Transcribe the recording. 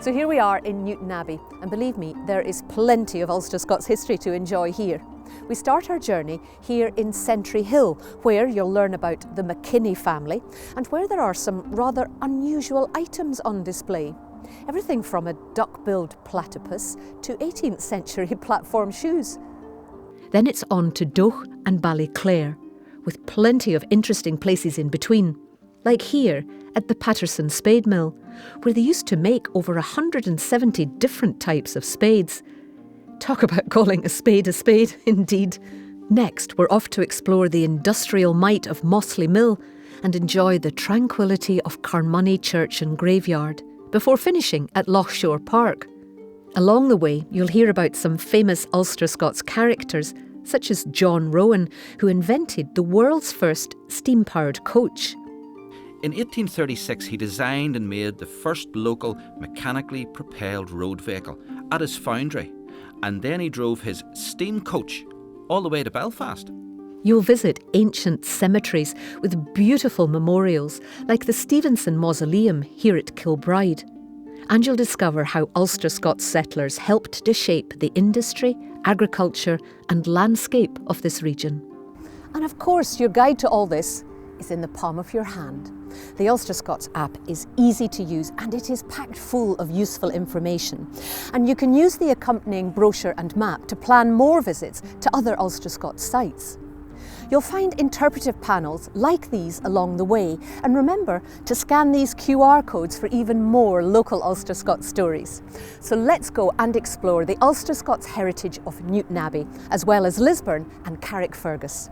So here we are in Newtownabbey, and believe me, there is plenty of Ulster Scots history to enjoy here. We start our journey here in Sentry Hill, where you'll learn about the McKinney family and where there are some rather unusual items on display. Everything from a duck-billed platypus to 18th century platform shoes. Then it's on to Doagh and Ballyclare, with plenty of interesting places in between, like here at the Patterson Spade Mill, where they used to make over 170 different types of spades. Talk about calling a spade, indeed. Next, we're off to explore the industrial might of Mossley Mill and enjoy the tranquility of Carnmoney Church and Graveyard, before finishing at Loughshore Park. Along the way, you'll hear about some famous Ulster Scots characters, such as John Rowan, who invented the world's first steam-powered coach. In 1836, he designed and made the first local mechanically propelled road vehicle at his foundry, and then he drove his steam coach all the way to Belfast. You'll visit ancient cemeteries with beautiful memorials like the Stevenson Mausoleum here at Kilbride. And you'll discover how Ulster Scots settlers helped to shape the industry, agriculture and landscape of this region. And of course, your guide to all this is in the palm of your hand. The Ulster Scots App is easy to use and it is packed full of useful information. And you can use the accompanying brochure and map to plan more visits to other Ulster Scots sites. You'll find interpretive panels like these along the way, and remember to scan these QR codes for even more local Ulster Scots stories. So let's go and explore the Ulster Scots heritage of Newtownabbey, as well as Lisburn and Carrickfergus.